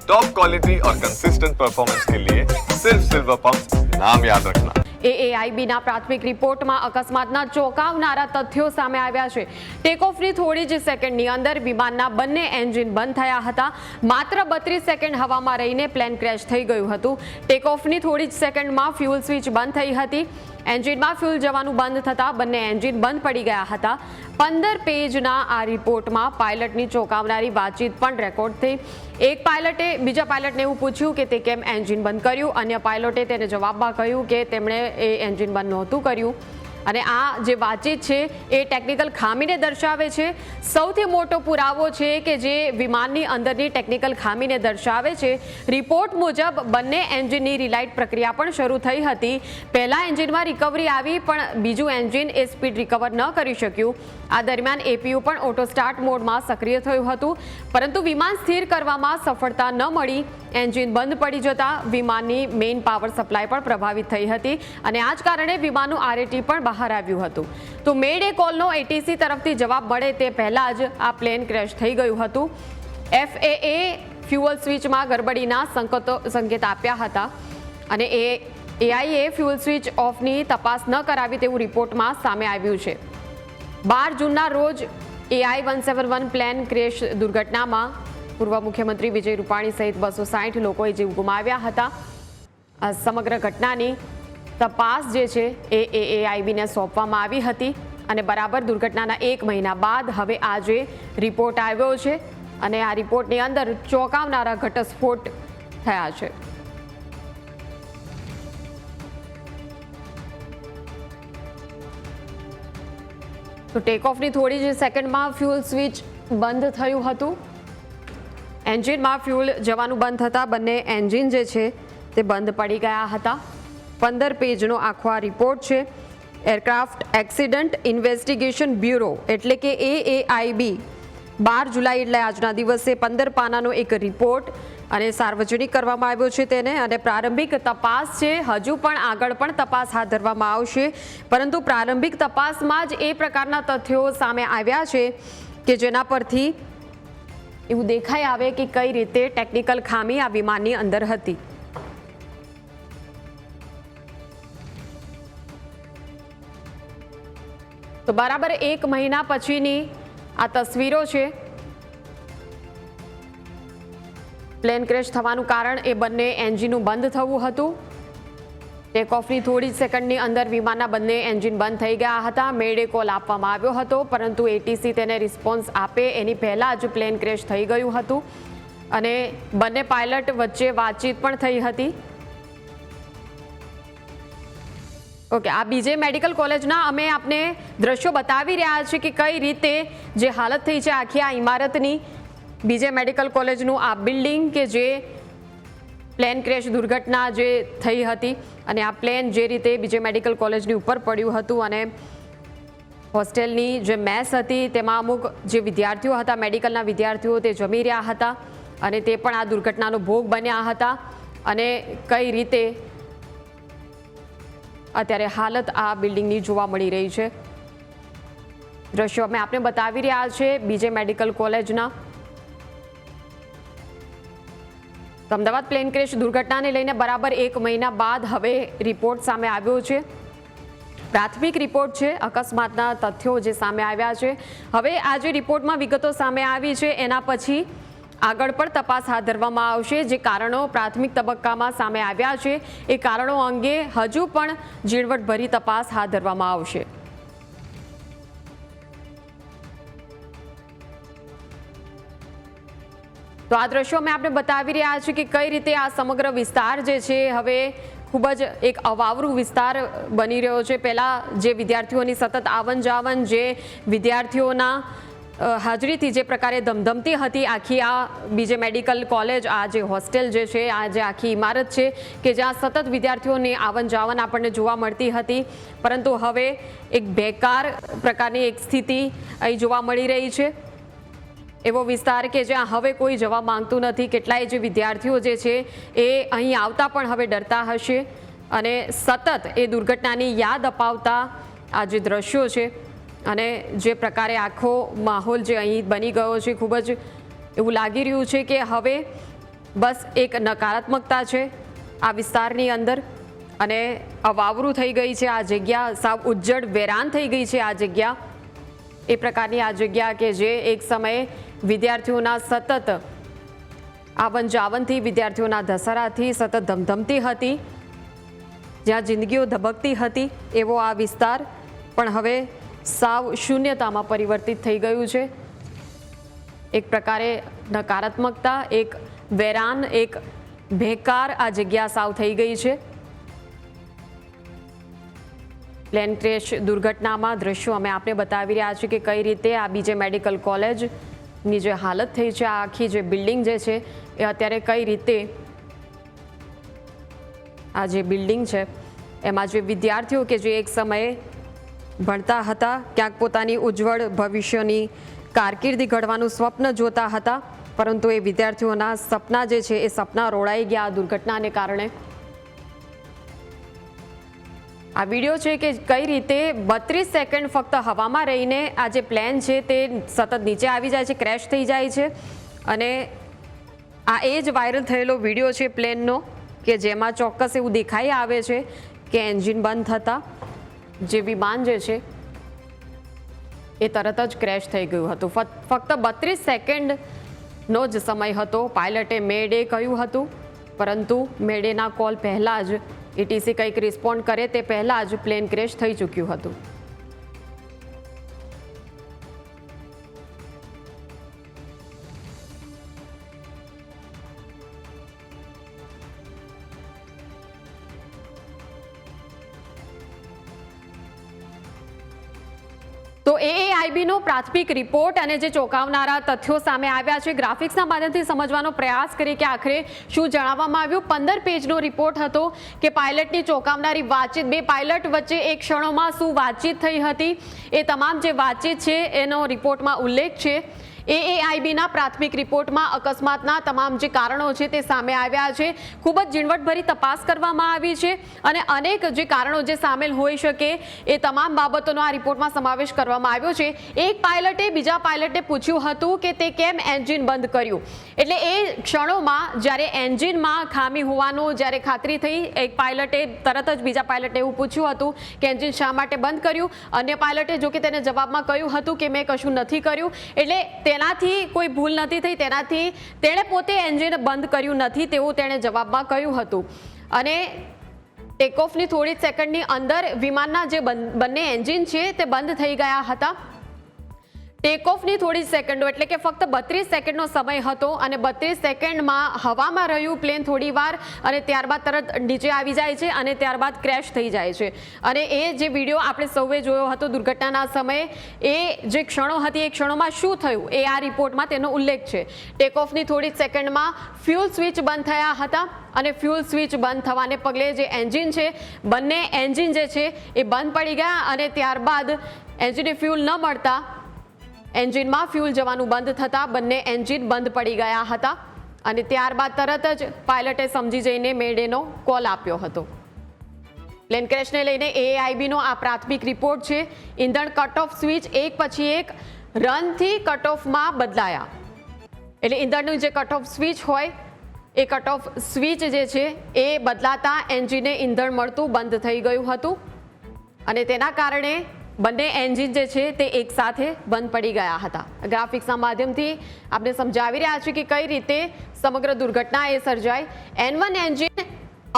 Top quality और consistent performance के लिए सिर्फ सिल्वर पंप नाम याद रखना। એએઆઈબીના પ્રાથમિક રિપોર્ટમાં અકસ્માતના ચોંકાવનારા તથ્યો સામે આવ્યા છે। ટેકઓફની થોડી જ સેકન્ડની અંદર વિમાનના બંને એન્જિન બંધ થયા હતા। માત્ર 32 સેકન્ડ હવામાં રહીને પ્લેન ક્રેશ થઈ ગયું હતું। ટેકઓફની થોડી જ સેકન્ડમાં ફ્યુઅલ સ્વિચ બંધ થઈ હતી। એન્જિનમાં ફ્યુઅલ જવાનું બંધ થતાં બંને એન્જિન બંધ પડી ગયા હતા। 15 પેજના આ રિપોર્ટમાં પાયલટની ચોંકાવનારી વાતચીત પણ રેકોર્ડ થઈ। એક પાયલટે બીજા પાયલટને એવું પૂછ્યું કે તે કેમ એન્જિન બંધ કર્યું। અન્ય પાયલોટે તેને જવાબમાં કહ્યું કે તેમણે એ એન્જિન બંધ નહોતું કર્યું। અને આ જે વાતચીત છે એ ટેકનિકલ ખામીને દર્શાવે છે। સૌથી મોટો પુરાવો છે કે જે વિમાનની અંદરની ટેકનિકલ ખામીને દર્શાવે છે। રિપોર્ટ મુજબ બંને એન્જિનની રિલાઇટ પ્રક્રિયા પણ શરૂ થઈ હતી। પહેલા એન્જિનમાં રિકવરી આવી પણ બીજું એન્જિન એ સ્પીડ રિકવર ન કરી શક્યું। આ દરમિયાન એપીયુ પણ ઓટો સ્ટાર્ટ મોડમાં સક્રિય થયું હતું, પરંતુ વિમાન સ્થિર કરવામાં સફળતા ન મળી। એન્જિન બંધ પડી જતા વિમાનની મેઇન પાવર સપ્લાય પણ પ્રભાવિત થઈ હતી અને આ જ કારણે વિમાનનું આરએટી પણ બહાર આવ્યું હતું। તો મેડે કોલનો એટીસી તરફથી જવાબ મળે તે પહેલા જ આ પ્લેન ક્રેશ થઈ ગયું હતું। એફએએ ફ્યુઅલ સ્વિચમાં ગડબડીના સંકેત આપ્યા હતા અને એઆઈએ ફ્યુઅલ સ્વિચ ઓફની તપાસ ન કરાવી તેવું રિપોર્ટમાં સામે આવ્યું છે। 12 જૂનના રોજ AI-171 પ્લેન ક્રેશ દુર્ઘટનામાં પૂર્વ મુખ્યમંત્રી વિજય રૂપાણી સહિત 260 લોકોએ જીવ ગુમાવ્યા હતા। આ સમગ્ર ઘટનાની તપાસ જે છે એ એઆઈબીને સોંપવામાં આવી હતી અને બરાબર દુર્ઘટનાના 1 મહિના બાદ હવે આજે રિપોર્ટ આવ્યો છે અને આ રિપોર્ટની અંદર ચોંકાવનારા ઘટસ્ફોટ થયા છે। તો ટેકઓફની થોડી જ સેકન્ડમાં ફ્યુઅલ સ્વિચ બંધ થયું હતું। એન્જિનમાં ફ્યુઅલ જવાનું બંધ થતાં બંને એન્જિન જે છે તે બંધ પડી ગયા હતા। 15 પેજનો આખો આ રિપોર્ટ છે। એરક્રાફ્ટ એક્સિડન્ટ ઇન્વેસ્ટિગેશન બ્યુરો એટલે કે એએઆઈબી 12 જુલાઈ એટલે આજના દિવસે 15 પાનાનો એક રિપોર્ટ અને સાર્વજનિક કરવામાં આવ્યો છે તેને અને પ્રારંભિક તપાસ છે। હજુ પણ આગળ પણ તપાસ હાથ ધરવામાં આવશે, પરંતુ પ્રારંભિક તપાસમાં જ એ પ્રકારના તથ્યો સામે આવ્યા છે કે જેના પરથી એવું દેખાઈ આવે કે કઈ રીતે ટેકનિકલ ખામી આ વિમાનની અંદર હતી। તો બરાબર 1 મહિના પછીની આ તસવીરો છે। પ્લેન ક્રેશ થવાનું કારણ એ બંને એન્જિનનું બંધ થવું હતું। ટેકઓફની થોડી જ સેકન્ડની અંદર વિમાનના બંને એન્જિન બંધ થઈ ગયા હતા। મેડે કોલ આપવામાં આવ્યો હતો, પરંતુ એટીસી તેને રિસ્પોન્સ આપે એની પહેલાં જ પ્લેન ક્રેશ થઈ ગયું હતું અને બંને પાયલટ વચ્ચે વાતચીત પણ થઈ હતી। ઓકે, આ બીજે મેડિકલ કોલેજના અમે આપને દ્રશ્યો બતાવી રહ્યા છીએ કે કઈ રીતે જે હાલત થઈ છે આખી આ ઇમારતની। બીજે મેડિકલ કોલેજનું આ બિલ્ડિંગ કે જે પ્લેન ક્રેશ દુર્ઘટના જે થઈ હતી અને આ પ્લેન જે રીતે બીજે મેડિકલ કોલેજની ઉપર પડ્યું હતું અને હોસ્ટેલની જે મેસ હતી તેમાં અમુક જે વિદ્યાર્થીઓ હતા, મેડિકલના વિદ્યાર્થીઓ, તે જમી રહ્યા હતા અને તે પણ આ દુર્ઘટનાનો ભોગ બન્યા હતા અને કઈ રીતે અત્યારે હાલત આ બિલ્ડિંગની જોવા મળી રહી છે। દ્રશ્યો અમે આપને બતાવી રહ્યા છે બીજે મેડિકલ કોલેજના। અમદાવાદ પ્લેન ક્રેશ દુર્ઘટનાને લઈને બરાબર 1 મહિના બાદ હવે રિપોર્ટ સામે આવ્યો છે। પ્રાથમિક રિપોર્ટ છે, અકસ્માતના તથ્યો જે સામે આવ્યા છે। હવે આ જે રિપોર્ટમાં વિગતો સામે આવી છે એના પછી આગળ પણ તપાસ હાથ ધરવામાં આવશે। જે કારણો પ્રાથમિક તબક્કામાં સામે આવ્યા છે એ કારણો અંગે હજુ પણ ઝીણવટભરી તપાસ હાથ ધરવામાં આવશે। તો આ દ્રશ્યો અમે આપણે બતાવી રહ્યા છીએ કે કઈ રીતે આ સમગ્ર વિસ્તાર જે છે હવે ખૂબ જ એક અવાવરું વિસ્તાર બની રહ્યો છે। પહેલાં જે વિદ્યાર્થીઓની સતત આવન જાવન, જે વિદ્યાર્થીઓના હાજરીથી જે પ્રકારે ધમધમતી હતી આખી આ બીજે મેડિકલ કોલેજ, આ જે હોસ્ટેલ જે છે, આ જે આખી ઇમારત છે કે જ્યાં સતત વિદ્યાર્થીઓની આવન જાવન આપણને જોવા મળતી હતી, પરંતુ હવે એક બેકાર પ્રકારની એક સ્થિતિ અહીં જોવા મળી રહી છે। એવો વિસ્તાર કે જ્યાં હવે કોઈ જવા માંગતું નથી। કેટલાય જે વિદ્યાર્થીઓ જે છે એ અહીં આવતા પણ હવે ડરતા હશે અને સતત એ દુર્ઘટનાની યાદ અપાવતા આ જે દ્રશ્યો છે અને જે પ્રકારે આખો માહોલ જે અહીં બની ગયો છે, ખૂબ જ એવું લાગી રહ્યું છે કે હવે બસ એક નકારાત્મકતા છે આ વિસ્તારની અંદર અને અવાવરું થઈ ગઈ છે આ જગ્યા, સાવ ઉજ્જડ વેરાન થઈ ગઈ છે આ જગ્યા. એ પ્રકારની આ જગ્યા કે જે એક સમયે વિદ્યાર્થીઓના સતત આવન જાવનથી, વિદ્યાર્થીઓના ધસારાથી સતત ધમધમતી હતી, જ્યાં જિંદગીઓ ધબકતી હતી, એવો આ વિસ્તાર પણ હવે સાવ શૂન્યતામાં પરિવર્તિત થઈ ગયું છે. એક પ્રકારે નકારાત્મકતા, એક વેરાન, એક બેકાર આ જગ્યા સાવ થઈ ગઈ છે. પ્લેન ક્રેશ દુર્ઘટનામાં દ્રશ્યો અમે આપને બતાવી રહ્યા છીએ કે કઈ રીતે આ બીજે મેડિકલ કોલેજની જે હાલત થઈ છે, આ આખી જે બિલ્ડિંગ જે છે એ અત્યારે કઈ રીતે આ જે બિલ્ડિંગ છે એમાં જે વિદ્યાર્થીઓ કે જે એક સમયે ભણતા હતા, ક્યાંક પોતાની ઉજ્જવળ ભવિષ્યની કારકિર્દી ઘડવાનું સ્વપ્ન જોતા હતા, પરંતુ એ વિદ્યાર્થીઓના સપના જે છે એ સપના રોળાઈ ગયા આ દુર્ઘટનાને કારણે. આ વિડીયો છે કે કઈ રીતે 32 સેકન્ડ ફક્ત હવામાં રહીને આ જે પ્લેન છે તે સતત નીચે આવી જાય છે, ક્રેશ થઈ જાય છે. અને આ એ જ વાયરલ થયેલો વિડીયો છે પ્લેનનો કે જેમાં ચોક્કસ એવું દેખાઈ આવે છે કે એન્જિન બંધ થતાં જે વિમાન જે છે એ તરત જ ક્રેશ થઈ ગયું હતું. ફક્ત 32 સેકન્ડનો જ સમય હતો. પાયલટે મેડે કહ્યું હતું, પરંતુ મેડેના કોલ પહેલાં જ એટીસી કંઈક રિસ્પોન્ડ કરે તે પહેલાં જ પ્લેન ક્રેશ થઈ ચૂક્યું હતું. તો એએઆઈબીનો પ્રાથમિક રિપોર્ટ અને જે ચોંકાવનારા તથ્યો સામે આવ્યા છે, ગ્રાફિક્સના માધ્યમથી સમજવાનો પ્રયાસ કરીએ કે આખરે શું જણાવવામાં આવ્યું. 15 પેજનો રિપોર્ટ હતો કે પાયલટની ચોંકાવનારી વાતચીત, બે પાયલટ વચ્ચે એક ક્ષણોમાં શું વાતચીત થઈ હતી, એ તમામ જે વાતચીત છે એનો રિપોર્ટમાં ઉલ્લેખ છે. એએઆઈબીના પ્રાથમિક રિપોર્ટમાં અકસ્માતના તમામ જે કારણો છે તે સામે આવ્યા છે. ખૂબ જ ઝીણવટભરી તપાસ કરવામાં આવી છે અને અનેક જે કારણો જે સામેલ હોઈ શકે એ તમામ બાબતોનો આ રિપોર્ટમાં સમાવેશ કરવામાં આવ્યો છે. એક પાયલટે બીજા પાયલટને પૂછ્યું હતું કે તે કેમ એન્જિન બંધ કર્યું. એટલે એ ક્ષણોમાં જ્યારે એન્જિનમાં ખામી હોવાનું જ્યારે ખાતરી થઈ, એક પાયલટે તરત જ બીજા પાયલટે એવું પૂછ્યું હતું કે એન્જિન શા માટે બંધ કર્યું. અન્ય પાયલટે જો કે તેને જવાબમાં કહ્યું હતું કે મેં કશું નથી કર્યું. એટલે તેનાથી કોઈ ભૂલ નથી થઈ, તેનાથી તેણે પોતે એન્જિન બંધ કર્યું નથી તેવું તેણે જવાબમાં કહ્યું હતું. અને ટેકઓફની થોડી જ સેકન્ડની અંદર વિમાનના જે બંને એન્જિન છે તે બંધ થઈ ગયા હતા. ટેકઓફની થોડી જ સેકન્ડો એટલે કે ફક્ત 32 સેકન્ડનો સમય હતો અને 32 સેકન્ડમાં હવામાં રહ્યું પ્લેન થોડી વાર અને ત્યારબાદ તરત નીચે આવી જાય છે અને ત્યારબાદ ક્રેશ થઈ જાય છે. અને એ જે વિડીયો આપણે સૌએ જોયો હતો દુર્ઘટનાના સમયે, એ જે ક્ષણો હતી એ ક્ષણોમાં શું થયું એ આ રિપોર્ટમાં તેનો ઉલ્લેખ છે. ટેકઓફની થોડી જ સેકન્ડમાં ફ્યુલ સ્વિચ બંધ થયા હતા અને ફ્યુલ સ્વિચ બંધ થવાને પગલે જે એન્જિન છે, બંને એન્જિન જે છે એ બંધ પડી ગયા અને ત્યારબાદ એન્જિને ફ્યુલ ન મળતા એન્જિનમાં ફ્યુલ જવાનું બંધ થતાં બંને એન્જિન બંધ પડી ગયા હતા અને ત્યારબાદ તરત જ પાયલટે સમજી જઈને મેડેનો કોલ આપ્યો હતો. પ્લેન ક્રેશને લઈને એએઆઈબીનો આ પ્રાથમિક રિપોર્ટ છે. ઇંધણ કટ ઓફ સ્વિચ એક પછી એક રનથી કટ ઓફમાં બદલાયા. એટલે ઇંધણનું જે કટ ઓફ સ્વિચ હોય એ કટ ઓફ સ્વિચ જે છે એ બદલાતા એન્જિને ઇંધણ મળતું બંધ થઈ ગયું હતું અને તેના કારણે બંને એન્જિન જે છે તે એક સાથે બંધ પડી ગયા હતા. ગ્રાફિક્સના માધ્યમથી આપણે સમજાવી રહ્યા છીએ કે કઈ રીતે સમગ્ર દુર્ઘટના એ સર્જાઈ. N1 એન્જિન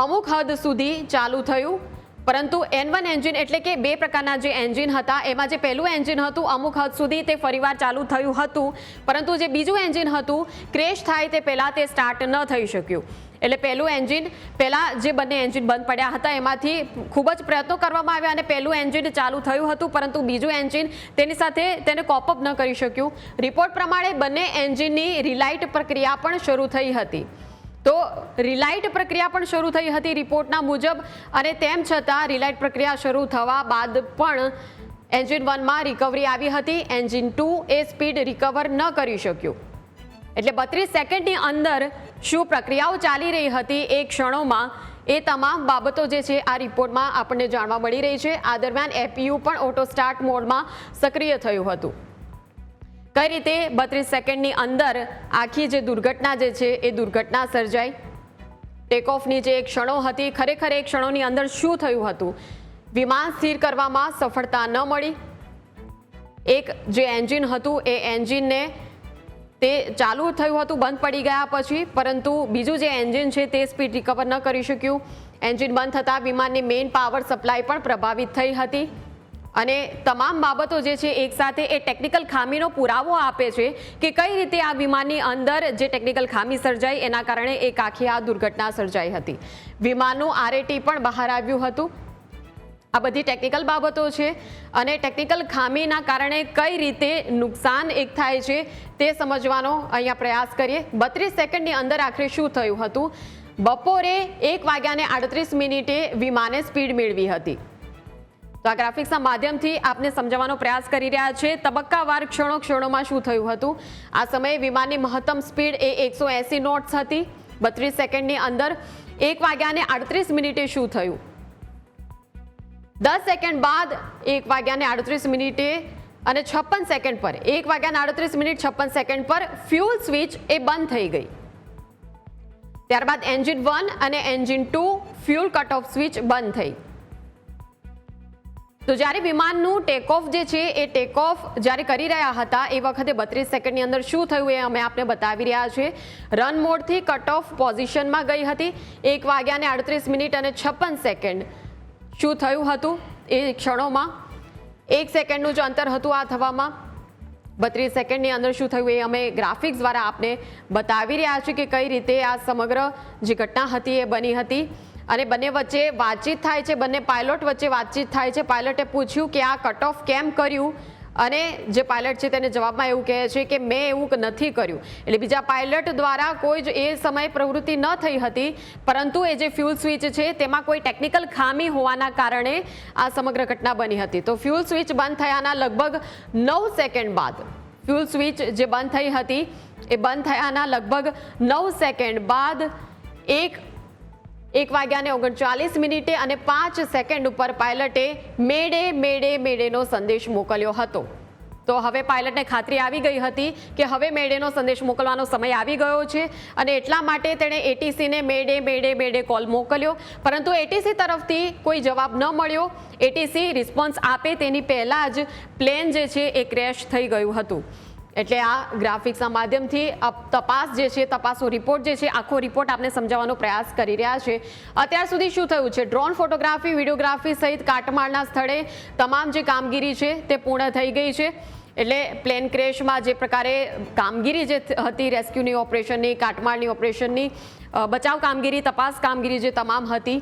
અમુક હદ સુધી ચાલુ થયું, પરંતુ N1 એન્જિન એટલે કે બે પ્રકારના જે એન્જિન હતા એમાં જે પહેલું એન્જિન હતું અમુક હદ સુધી તે ફરીવાર ચાલુ થયું હતું, પરંતુ જે બીજું એન્જિન હતું ક્રેશ થાય તે પહેલાં તે સ્ટાર્ટ ન થઈ શક્યું. એટલે પહેલું એન્જિન, પહેલાં જે બંને એન્જિન બંધ પડ્યા હતા એમાંથી ખૂબ જ પ્રયત્નો કરવામાં આવ્યા અને પહેલું એન્જિન ચાલુ થયું હતું, પરંતુ બીજું એન્જિન તેની સાથે તેને કોપઅપ ન કરી શક્યું. રિપોર્ટ પ્રમાણે બંને એન્જિનની રિલાઇટ પ્રક્રિયા પણ શરૂ થઈ હતી. તો રિલાઇટ પ્રક્રિયા પણ શરૂ થઈ હતી રિપોર્ટના મુજબ, અને તેમ છતાં રિલાઇટ પ્રક્રિયા શરૂ થવા બાદ પણ એન્જિન 1માં રિકવરી આવી હતી. એન્જિન 2 એ સ્પીડ રિકવર ન કરી શક્યું. એટલે 32 સેકન્ડની અંદર શું પ્રક્રિયાઓ ચાલી રહી હતી એ ક્ષણોમાં, એ તમામ બાબતો જે છે આ રિપોર્ટમાં આપણને જાણવા મળી રહી છે. આ દરમિયાન એપીયુ પણ ઓટો સ્ટાર્ટ મોડમાં સક્રિય થયું હતું. કઈ રીતે 32 સેકન્ડની અંદર આખી જે દુર્ઘટના જે છે એ દુર્ઘટના સર્જાઈ, ટેક ઓફની જે ક્ષણો હતી, ખરેખર એ ક્ષણોની અંદર શું થયું હતું, વિમાન સ્થિર કરવામાં સફળતા ન મળી, એક જે એન્જિન હતું એ એન્જિનને તે ચાલુ થયું હતું બંધ પડી ગયા પછી, પરંતુ બીજું જે એન્જિન છે તે સ્પીડ રિકવર ન કરી શક્યું, એન્જિન બંધ થતાં વિમાનની મેઇન પાવર સપ્લાય પણ પ્રભાવિત થઈ હતી અને તમામ બાબતો જે છે એકસાથે એ ટેકનિકલ ખામીનો પુરાવો આપે છે કે કઈ રીતે આ વિમાનની અંદર જે ટેકનિકલ ખામી સર્જાઈ એના કારણે એક આખી આ દુર્ઘટના સર્જાઈ હતી. વિમાનનું RAT પણ બહાર આવ્યું હતું. આ બધી ટેકનિકલ બાબતો છે અને ટેકનિકલ ખામીના કારણે કઈ રીતે નુકસાન એક થાય છે તે સમજવાનો અહીંયા પ્રયાસ કરીએ. 32 સેકન્ડની અંદર આખરે શું થયું હતું. બપોરે 1:38 વિમાને સ્પીડ મેળવી હતી. તો આ ગ્રાફિક્સના માધ્યમથી આપને સમજાવવાનો પ્રયાસ કરી રહ્યા છે તબક્કાવાર ક્ષણોમાં શું થયું હતું. આ સમયે વિમાનની મહત્તમ સ્પીડ એ 180 નોટ્સ હતી. 32 સેકન્ડની અંદર 1:38 શું થયું. 10 સેકન્ડ બાદ 1:38 અને 56 સેકન્ડ પર 1:38 પર ફ્યુલ સ્વિચ એ બંધ થઈ ગઈ. ત્યારબાદ એન્જિન 1 અને engine 2 fuel cut off switch બંધ થઈ. તો જ્યારે વિમાનનું ટેક ઓફ જે છે એ ટેક ઓફ જ્યારે કરી રહ્યા હતા એ વખતે 32 સેકન્ડની અંદર શું થયું એ અમે આપને બતાવી રહ્યા છે. રન મોડથી કટ ઓફ પોઝિશનમાં ગઈ હતી. 1:38 અને 56 સેકન્ડ શું થયું હતું એ ક્ષણોમાં 1 સેકન્ડનું જ અંતર હતું આ થવામાં. 32 સેકન્ડની અંદર શું થયું એ અમે ગ્રાફિક્સ દ્વારા આપને બતાવી રહ્યા છીએ કે કઈ રીતે આ સમગ્ર જે ઘટના હતી એ બની હતી અને બંને વચ્ચે વાતચીત થાય છે, બંને પાયલોટ વચ્ચે વાતચીત થાય છે. પાયલટે પૂછ્યું કે આ કટ ઓફ કેમ કર્યું અને જે પાયલટ છે તેને જવાબમાં એવું કહે છે કે મેં એવું નથી કર્યું. એટલે બીજા પાયલટ દ્વારા કોઈ જ એ સમયે પ્રવૃત્તિ ન થઈ હતી, પરંતુ એ જે ફ્યુલ સ્વિચ છે તેમાં કોઈ ટેકનિકલ ખામી હોવાના કારણે આ સમગ્ર ઘટના બની હતી. તો ફ્યુલ સ્વિચ બંધ થયાના લગભગ 9 સેકન્ડ બાદ ફ્યુલ સ્વિચ જે બંધ થઈ હતી એ બંધ થયાના લગભગ 9 સેકન્ડ બાદ 1:39 અને 5 સેકન્ડ ઉપર પાયલટે મેડેનો સંદેશ મોકલ્યો હતો. તો હવે પાયલટને ખાતરી આવી ગઈ હતી કે હવે મેડેનો સંદેશ મોકલવાનો સમય આવી ગયો છે અને એટલા માટે તેણે ATCને મેડે કોલ મોકલ્યો, પરંતુ ATC તરફથી કોઈ જવાબ ન મળ્યો. ATC રિસ્પોન્સ આપે તેની પહેલાં જ પ્લેન જે છે એ ક્રેશ થઈ ગયું હતું. એટલે આ ગ્રાફિક્સના માધ્યમથી તપાસ જે છે, તપાસનો રિપોર્ટ જે છે, આખો રિપોર્ટ આપણે સમજાવવાનો પ્રયાસ કરી રહ્યા છે. અત્યાર સુધી શું થયું છે, ડ્રોન ફોટોગ્રાફી, વિડીયોગ્રાફી સહિત કાટમાળના સ્થળે તમામ જે કામગીરી છે તે પૂર્ણ થઈ ગઈ છે. એટલે પ્લેન ક્રેશમાં જે પ્રકારે કામગીરી જે હતી, રેસ્ક્યુની ઓપરેશનની, કાટમાળની ઓપરેશનની, બચાવ કામગીરી, તપાસ કામગીરી જે તમામ હતી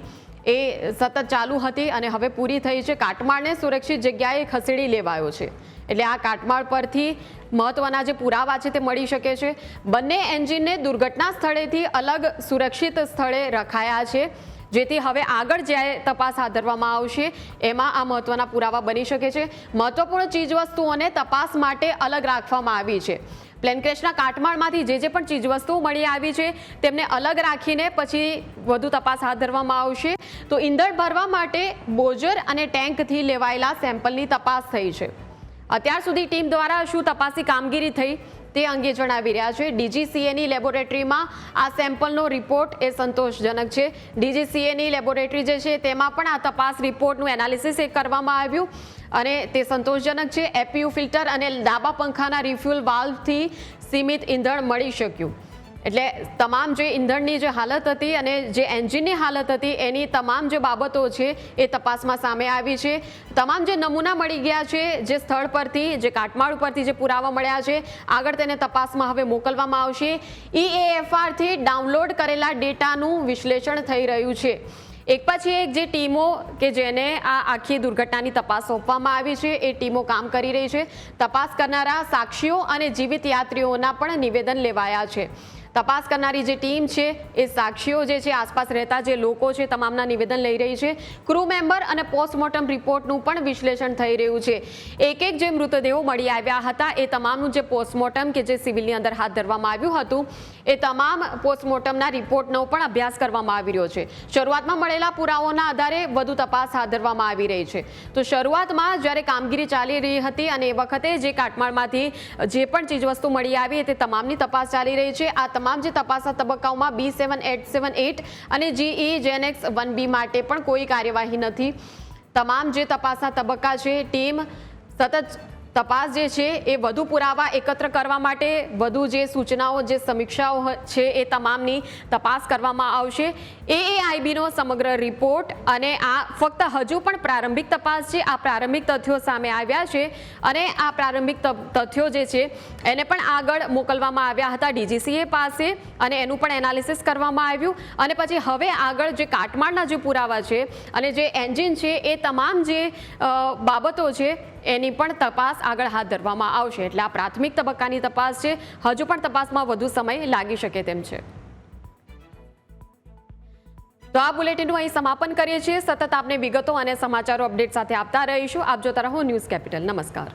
એ સતત ચાલુ હતી અને હવે પૂરી થઈ છે. કાટમાળને સુરક્ષિત જગ્યાએ ખસેડી લેવાયો છે. એટલે આ કાટમાળ પરથી મહત્વના જે પુરાવા છે તે મળી શકે છે. બંને એન્જિનને દુર્ઘટના સ્થળેથી અલગ સુરક્ષિત સ્થળે રખાયા છે, જેથી હવે આગળ જ્યારે તપાસ હાથ ધરવામાં આવશે એમાં આ મહત્વના પુરાવા બની શકે છે. મહત્વપૂર્ણ ચીજવસ્તુઓને તપાસ માટે અલગ રાખવામાં આવી છે. પ્લેન ક્રેશના કાટમાળમાંથી જે પણ ચીજવસ્તુઓ મળી આવી છે તેમને અલગ રાખીને પછી વધુ તપાસ હાથ ધરવામાં આવશે. તો ઈંધણ ભરવા માટે બોજર અને ટેન્કથી લેવાયેલા સેમ્પલની તપાસ થઈ છે. અત્યાર સુધી ટીમ દ્વારા શું તપાસી કામગીરી થઈ તે અંગે જણાવી રહ્યા છે. DGCAની લેબોરેટરીમાં આ સેમ્પલનો રિપોર્ટ એ સંતોષજનક છે. DGCAની લેબોરેટરી જે છે તેમાં પણ આ તપાસ રિપોર્ટનું એનાલિસિસ કરવામાં આવ્યું અને તે સંતોષજનક છે. APU ફિલ્ટર અને ડાબા પંખાના રિફ્યુલ વાલ્વથી સીમિત ઈંધણ મળી શક્યું. એટલે તમામ જે ઈંધણની જે હાલત હતી અને જે એન્જિનની હાલત હતી એની તમામ જે બાબતો છે એ તપાસમાં સામે આવી છે. તમામ જે નમૂના મળી ગયા છે જે સ્થળ પરથી, જે કાટમાળ ઉપરથી જે પુરાવા મળ્યા છે, આગળ તેને તપાસમાં હવે મોકલવામાં આવશે. EAFRથી ડાઉનલોડ કરેલા ડેટાનું વિશ્લેષણ થઈ રહ્યું છે. એક પછી એક જે ટીમો કે જેને આ આખી દુર્ઘટનાની તપાસ સોંપવામાં આવી છે એ ટીમો કામ કરી રહી છે. તપાસ કરનારા સાક્ષીઓ અને જીવિત યાત્રીઓના પણ નિવેદન લેવાયા છે. તપાસ કરનારી જે ટીમ છે એ સાક્ષીઓ જે છે, આસપાસ રહેતા જે લોકો છે, તમામના નિવેદન લઈ રહી છે. ક્રૂ મેમ્બર અને પોસ્ટમોર્ટમ રિપોર્ટનું પણ વિશ્લેષણ થઈ રહ્યું છે. એક જે મૃતદેહો મળી આવ્યા હતા એ તમામનું જે પોસ્ટમોર્ટમ કે જે સિવિલની અંદર હાથ ધરવામાં આવ્યું હતું એ તમામ પોસ્ટમોર્ટમના રિપોર્ટનો પણ અભ્યાસ કરવામાં આવી રહ્યો છે. શરૂઆતમાં મળેલા પુરાવાઓના આધારે વધુ તપાસ હાથ ધરવામાં આવી રહી છે. તો શરૂઆતમાં જ્યારે કામગીરી ચાલી રહી હતી અને એ વખતે જે કાટમાળમાંથી જે પણ ચીજવસ્તુ મળી આવી તે તમામની તપાસ ચાલી રહી છે. આ તમામ જે તપાસના તબક્કાઓમાં B7878 અને GE જેનેક્સ 1B માટે પણ કોઈ કાર્યવાહી નથી. તમામ જે તપાસના તબક્કા છે, ટીમ સતત તપાસ જે છે એ વધુ પુરાવા એકત્ર કરવા માટે વધુ જે સૂચનાઓ, જે સમીક્ષાઓ છે એ તમામની તપાસ કરવામાં આવશે. AAIBનો સમગ્ર રિપોર્ટ અને આ ફક્ત હજુ પણ પ્રારંભિક તપાસ છે. આ પ્રારંભિક તથ્યો સામે આવ્યા છે અને આ પ્રારંભિક તથ્યો જે છે એને પણ આગળ મોકલવામાં આવ્યા હતા DGCA પાસે અને એનું પણ એનાલિસિસ કરવામાં આવ્યું અને પછી હવે આગળ જે કાટમાળના જે પુરાવા છે અને જે એન્જિન છે એ તમામ જે બાબતો છે એની પણ તપાસ આગળ હાથ ધરવામાં આવશે. એટલે આ પ્રાથમિક તબક્કાની તપાસ છે. હજુ પણ તપાસમાં વધુ સમય લાગી શકે તેમ છે. તો આ બુલેટિનનું અહીં સમાપન કરીએ છીએ. સતત આપને વિગતો અને સમાચારો અપડેટ સાથે આપતા રહીશું. આપ જોતા રહો ન્યૂઝ કેપિટલ. નમસ્કાર.